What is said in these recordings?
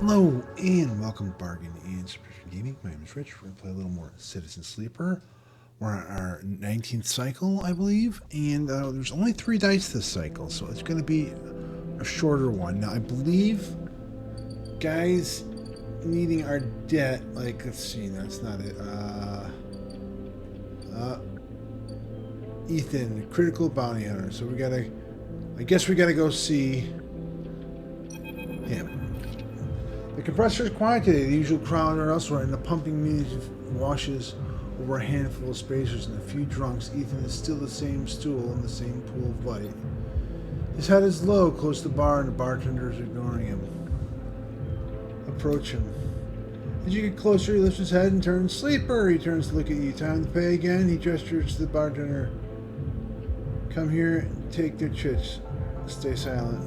Hello and welcome to Bargain and Subscription Gaming. My name is Rich. We're going to play a little more Citizen Sleeper. We're on our 19th cycle, I believe, and there's only 3 dice this cycle, so it's going to be a shorter one. Now, I believe guys needing our debt, like, let's see, that's not it. Ethan, critical bounty hunter. So I guess we gotta go see him. The compressor is quiet today. The usual crowd are elsewhere, and the pumping music washes over a handful of spacers and a few drunks. Ethan is still the same stool in the same pool of light. His head is low, close to the bar, and the bartender is ignoring him. Approach him. As you get closer, he lifts his head and turns. Sleeper! He turns to look at you. Time to pay again. He gestures to the bartender. Come here and take their chits. Stay silent.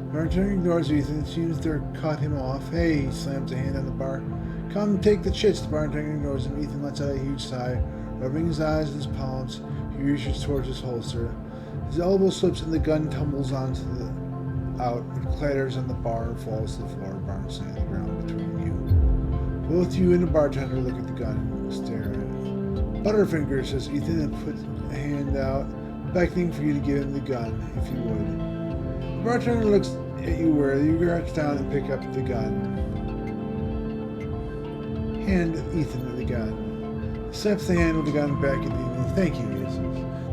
The bartender ignores Ethan. It seems they're cut him off. Hey, he slams a hand on the bar. Come take the chits. The bartender ignores him. Ethan lets out a huge sigh. Rubbing his eyes with his palms, he reaches towards his holster. His elbow slips and the gun tumbles out. It clatters on the bar and falls to the floor, bouncing on the ground between you. Both you and the bartender look at the gun and stare at it. Butterfinger, says Ethan, and puts a hand out, beckoning for you to give him the gun, if you would. The bartender looks at you wearily. You reach down and pick up the gun. Hand Ethan the gun. He slaps the hand of the gun back at Ethan. Thank you, he says.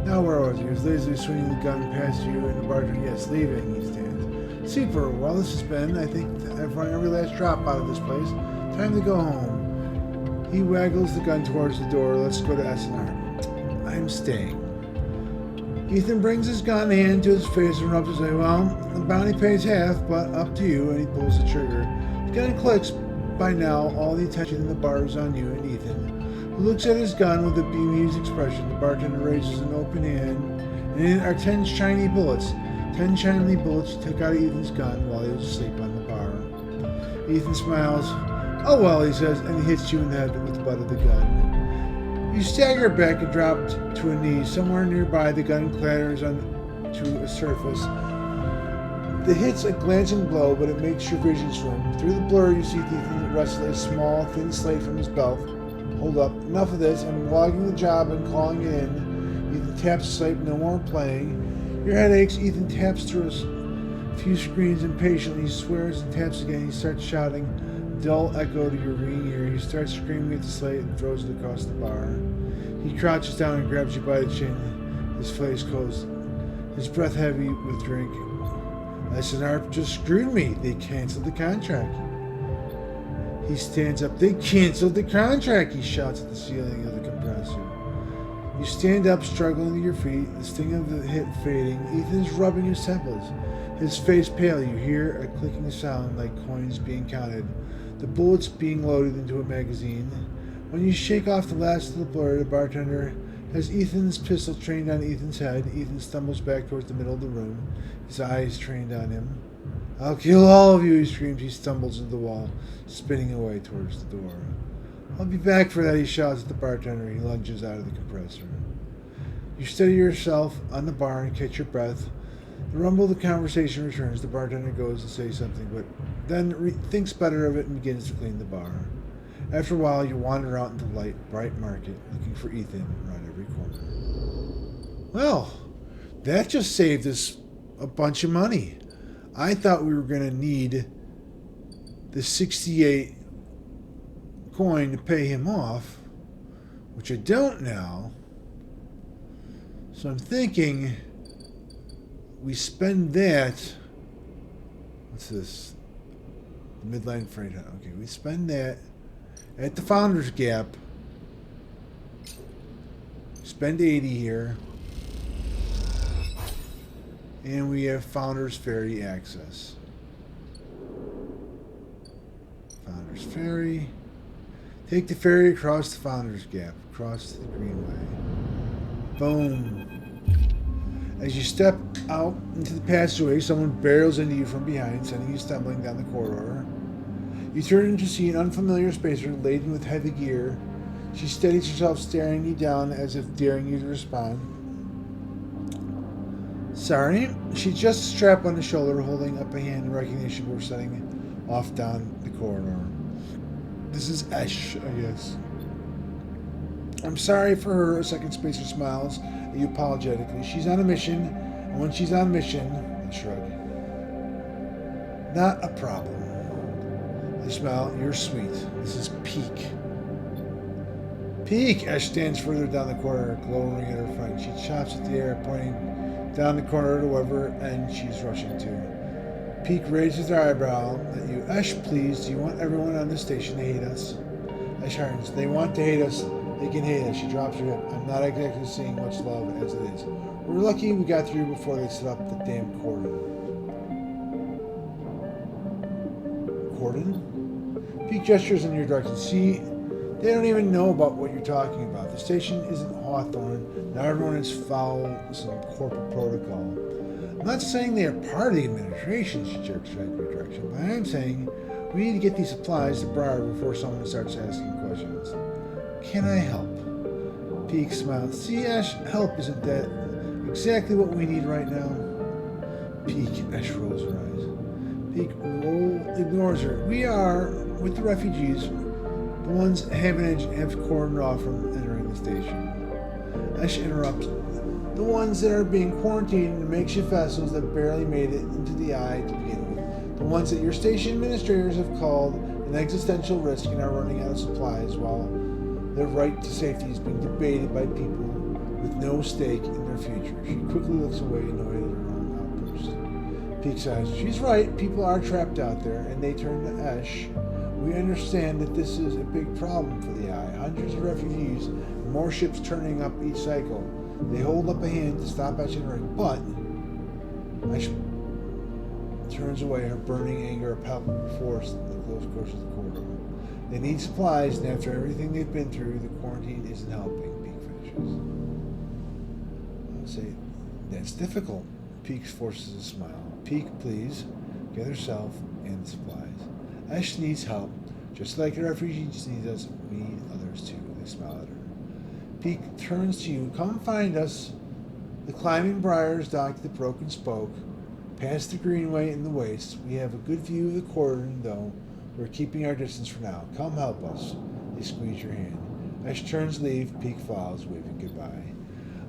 Now where was he? He was lazily swinging the gun past you and the bartender. Yes, leaving, he stands. Super, well this has been. I think I've run every last drop out of this place. Time to go home. He waggles the gun towards the door. Let's go to Essen Arp. I'm staying. Ethan brings his gun hand to his face and rubs his eye. Well, the bounty pays half, but up to you, and he pulls the trigger. The gun clicks. By now, all the attention in the bar is on you and Ethan, who looks at his gun with a bemused expression. The bartender raises an open hand, and in it are 10 shiny bullets. 10 shiny bullets he took out of Ethan's gun while he was asleep on the bar. Ethan smiles. Oh well, he says, and he hits you in the head with the butt of the gun. You stagger back and drop to a knee. Somewhere nearby, the gun clatters onto a surface. The hit's a glancing blow, but it makes your vision swim. Through the blur, you see Ethan wrestle a small, thin slate from his belt. Hold up. Enough of this. I'm logging the job and calling it in. Ethan taps the slate. No more playing. Your head aches. Ethan taps through a few screens impatiently. He swears and taps again. He starts shouting. Dull echo to your ringing ear. He starts screaming at the slate and throws it across the bar. He crouches down and grabs you by the chin, his face closed, his breath heavy with drink. Essen Arp just screwed me. They canceled the contract. He stands up. They canceled the contract, he shouts at the ceiling of the compressor. You stand up, struggling to your feet, the sting of the hit fading. Ethan is rubbing his temples, his face pale. You hear a clicking sound like coins being counted, the bullets being loaded into a magazine. When you shake off the last of the blur, the bartender has Ethan's pistol trained on Ethan's head. Ethan stumbles back towards the middle of the room, his eyes trained on him. I'll kill all of you, he screams. He stumbles into the wall, spinning away towards the door. I'll be back for that, he shouts at the bartender. He lunges out of the compressor. You steady yourself on the bar and catch your breath. The rumble of the conversation returns. The bartender goes to say something, but then thinks better of it and begins to clean the bar. After a while, you wander out into the light, bright market, looking for Ethan around every corner. Well, that just saved us a bunch of money. I thought we were going to need the 68 coin to pay him off, which I don't now. So I'm thinking we spend that. What's this? The midline freight. Okay, we spend that at the Founders Gap. Spend 80 here. And we have Founders Ferry access. Founders Ferry. Take the ferry across the Founders Gap. Across the Greenway. Boom. As you step out into the passageway, someone barrels into you from behind, sending you stumbling down the corridor. You turn to see an unfamiliar spacer laden with heavy gear. She steadies herself, staring you down as if daring you to respond. Sorry? She adjusts a strap on the shoulder, holding up a hand in recognition before setting off down the corridor. This is Eshe, I guess. I'm sorry for her. A second spacer smiles at you apologetically. She's on a mission, and when she's on mission, I shrug. Not a problem. I smile. You're sweet. This is Peak. Peak! Eshe stands further down the corridor, glowering at her friend. She chops at the air, pointing down the corridor to wherever end she's rushing to. Peak raises her eyebrow at you. Eshe, please, do you want everyone on this station to hate us? Eshe hardens. They want to hate us. They can hate us. She drops her hip. I'm not exactly seeing much love as it is. We're lucky we got through before they set up the damn cordon. Cordon? Peak gestures in your direction. See, they don't even know about what you're talking about. The station isn't Hawthorne. Now everyone has followed some corporate protocol. I'm not saying they are part of the administration, she jerks right in your direction, but I am saying we need to get these supplies to Briar before someone starts asking questions. Can I help? Peak smiles. See, Eshe, help isn't that exactly what we need right now? Peak, Eshe rolls her eyes. Peak ignores her. We are, with the refugees, the ones have cordoned off from entering the station. Eshe interrupts. The ones that are being quarantined in makeshift vessels that barely made it into the eye to begin with. The ones that your station administrators have called an existential risk and are running out of supplies while their right to safety is being debated by people with no stake in their future. She quickly looks away, annoyed at her own outburst. Peak sighs. She's right. People are trapped out there, and they turn to Eshe. We understand that this is a big problem for the Eye. Hundreds of refugees and more ships turning up each cycle. They hold up a hand to stop Eshe entering, but Eshe turns away, her burning anger a palpable force in the close course of the corridor. They need supplies, and after everything they've been through, the quarantine isn't helping, Peak finishes. I'll say, that's difficult. Peak forces a smile. Peak, please, get herself and the supplies. Eshe needs help, just like the refugees need us, we need others too. They smile at her. Peak turns to you. Come find us. The climbing briars dock to the broken spoke, past the greenway and the waste. We have a good view of the cordon, though. We're keeping our distance for now. Come help us. They squeeze your hand. Eshe turns to leave. Peak follows, waving goodbye.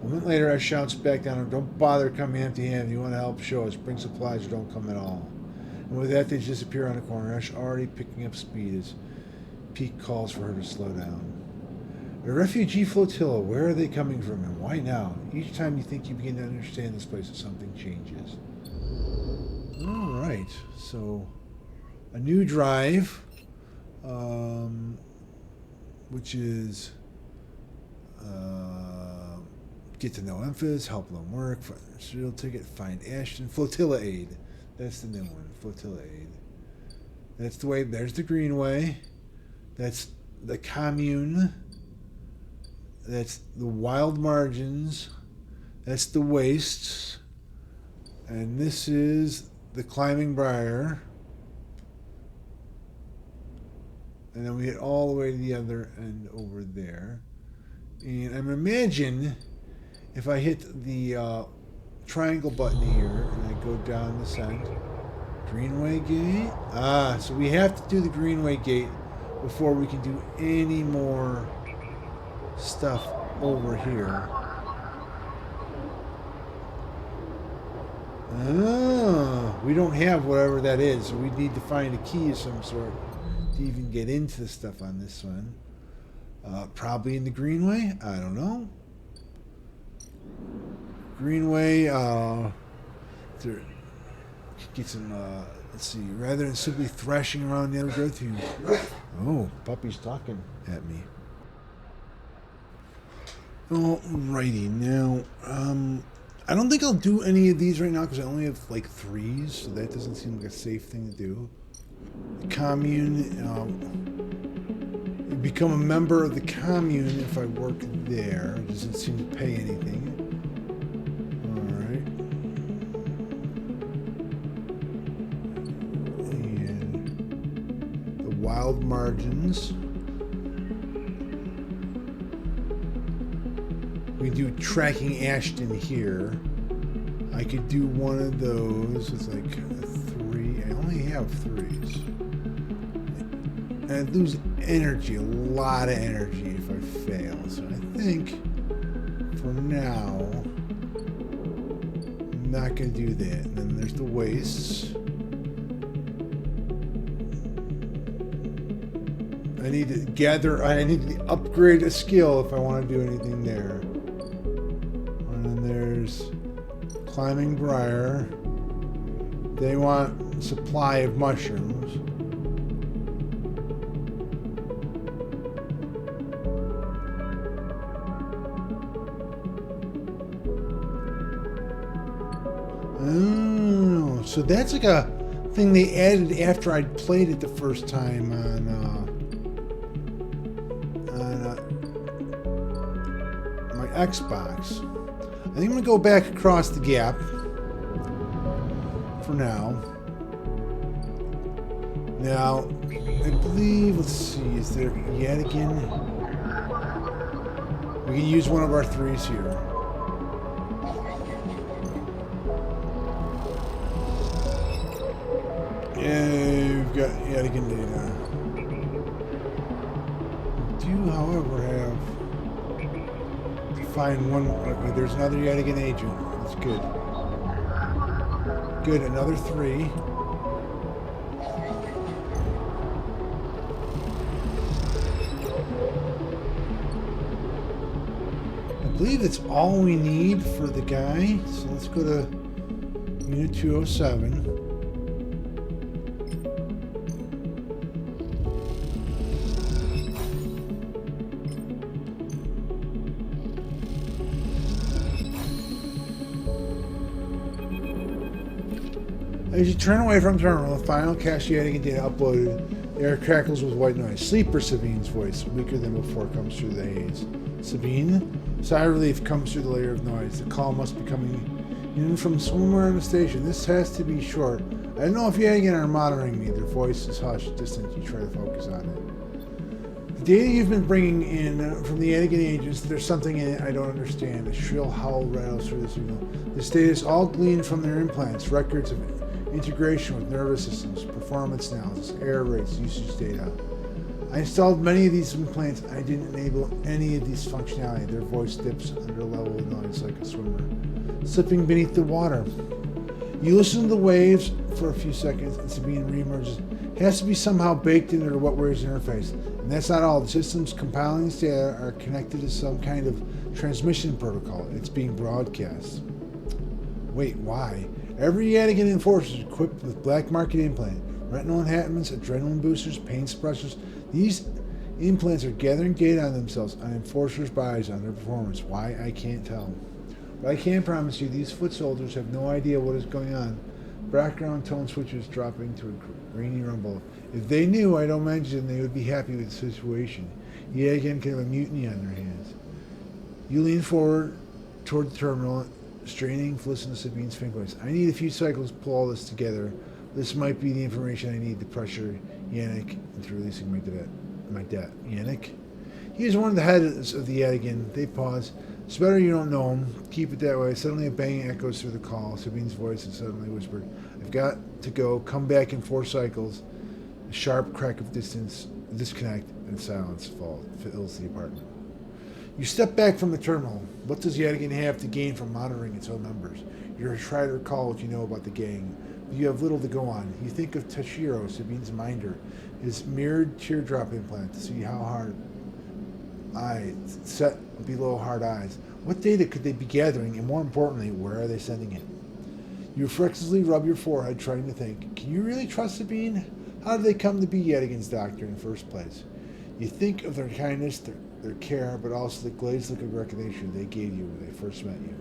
A moment later, Eshe shouts back down. Don't bother coming empty-handed. If you want to help, show us. Bring supplies or don't come at all. And with that, they disappear on the corner. Eshe already picking up speed as Peak calls for her to slow down. A refugee flotilla. Where are they coming from and why now? Each time you think you begin to understand this place, something changes. All right. So, a new drive, which is get to know Memphis, help them work, serial ticket, find Ashton, flotilla aid. That's the new one, flotilla aid. That's the way. There's the greenway. That's the commune. That's the wild margins. That's the wastes. And this is the climbing briar. And then we get all the way to the other end over there. And I'm imagine if I hit the triangle button here and I go down the side, Greenway Gate. So we have to do the Greenway Gate before we can do any more stuff over here. We don't have whatever that is, so we need to find a key of some sort to even get into the stuff on this one. Probably in the Greenway? I don't know. Greenway, get some, let's see, rather than simply thrashing around the other growth, oh, puppy's talking at me. Alrighty, now, I don't think I'll do any of these right now because I only have like 3s, so that doesn't seem like a safe thing to do. The commune, become a member of the commune if I work there. It doesn't seem to pay anything. Alright. And the wild margins. We do tracking Ashton here. I could do one of those with like a 3. I only have 3s. And I'd lose energy, a lot of energy if I fail. So I think for now, I'm not going to do that. And then there's the wastes. I need to upgrade a skill if I want to do anything there. And then there's climbing briar. They want supply of mushrooms. Oh, so that's like a thing they added after I'd played it the first time on my Xbox. I think I'm gonna go back across the gap for now. Now, I believe, let's see, is there yet again? We can use one of our threes here. Yeah, we've got Yadigan data. We do, however, have to find one. There's another Yadigan agent. That's good. Good, another 3. I believe that's all we need for the guy. So let's go to Unit 207. As you turn away from the terminal, the final cache Yadigan data uploaded. The air crackles with white noise. Sleeper, Sabine's voice, weaker than before, comes through the haze. Sabine? Sigh of relief comes through the layer of noise. The call must be coming in from somewhere on the station. This has to be short. I don't know if Yadigan are monitoring me. Their voice is hushed, distant. You try to focus on it. The data you've been bringing in from the Yadigan agents, there's something in it I don't understand. A shrill howl rattles through the signal. This data is all gleaned from their implants, records of integration with nervous systems, performance analysis, error rates, usage data. I installed many of these implants. I didn't enable any of these functionality. Their voice dips under a level of noise like a swimmer slipping beneath the water. You listen to the waves for a few seconds and Sabine reemerges. It has to be somehow baked into what wears interface. And that's not all. The systems compiling this data are connected to some kind of transmission protocol. It's being broadcast. Wait, why? Every Yadigan enforcer is equipped with black market implant, retinal enhancements, adrenaline boosters, pain suppressors. These implants are gathering data on themselves, on enforcers' bodies, on their performance. Why, I can't tell. But I can promise you, these foot soldiers have no idea what is going on. Background tone switches dropping to a grainy rumble. If they knew, I don't imagine they would be happy with the situation. Yadigan can have a mutiny on their hands. You lean forward toward the terminal, straining to listen to Sabine's fingers. I need a few cycles to pull all this together. This might be the information I need to pressure Yannick into releasing my debt. Yannick? He is one of the heads of the Yadigan. They pause. It's better you don't know him. Keep it that way. Suddenly a bang echoes through the call. Sabine's voice is suddenly whispered. I've got to go. Come back in 4 cycles. A sharp crack of disconnect, and silence fills the apartment. You step back from the terminal. What does Yadigan have to gain from monitoring its own members? You're trying to recall what you know about the gang. You have little to go on. You think of Tashiro, Sabine's minder, his mirrored teardrop implant to see how hard eyes set below hard eyes. What data could they be gathering, and more importantly, where are they sending it? You reflexively rub your forehead, trying to think. Can you really trust Sabine? How did they come to be Yadigan's doctor in the first place? You think of their kindness, their care, but also the glazed look of recognition they gave you when they first met you.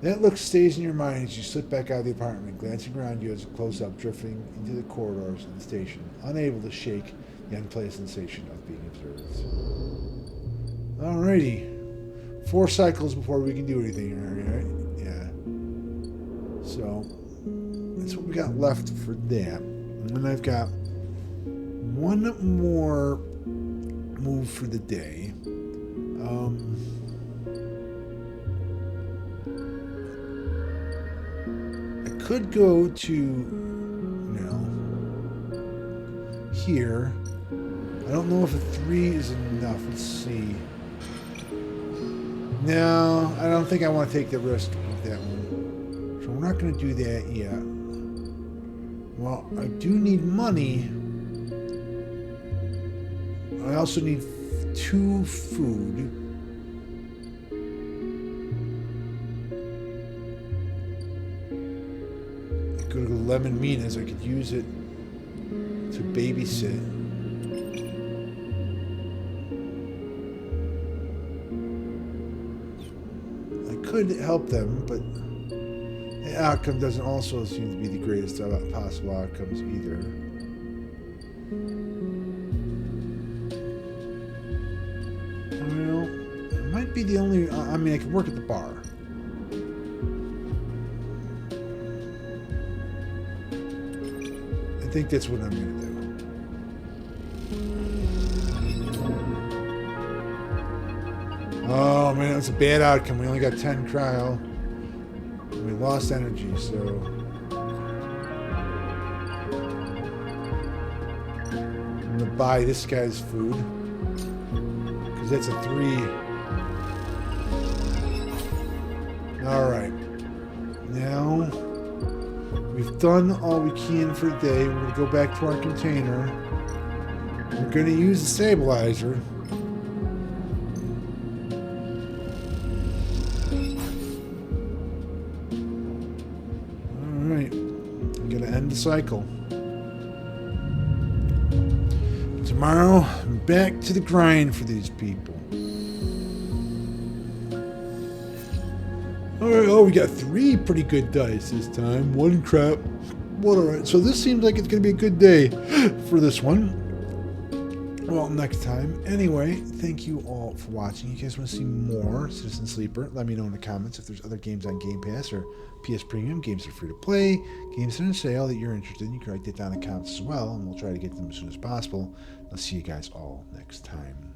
That look stays in your mind as you slip back out of the apartment, glancing around you as a close-up drifting into the corridors of the station, unable to shake the unpleasant sensation of being observed. Alrighty. 4 cycles before we can do anything, right? Yeah. So, that's what we got left for that. And then I've got one more move for the day. I could go to, here, I don't know if a 3 is enough. Let's see. No, I don't think I want to take the risk with that one. So we're not going to do that yet. Well, I do need money. I also need 2 food. I go to Lemon Mina's. I could use it to babysit. I could help them, but the outcome doesn't also seem to be the greatest of possible outcomes either. Well, it might be the only... I mean, I could work at the bar. I think that's what I'm going to do. Oh, man, that's a bad outcome. We only got 10 cryo. We lost energy, so... I'm going to buy this guy's food. Because that's a 3. Alright. Now, we've done all we can for the day. We're going to go back to our container. We're going to use the stabilizer. Cycle. Tomorrow, I'm back to the grind for these people. Alright, oh, we got 3 pretty good dice this time. 1 crap. What, alright. So this seems like it's going to be a good day for this one. Well, next time. Anyway, thank you all for watching. You guys want to see more Citizen Sleeper? Let me know in the comments if there's other games on Game Pass or PS Premium, games that are free to play, games that are on sale that you're interested in. You can write that down in the comments as well, and we'll try to get them as soon as possible. I'll see you guys all next time.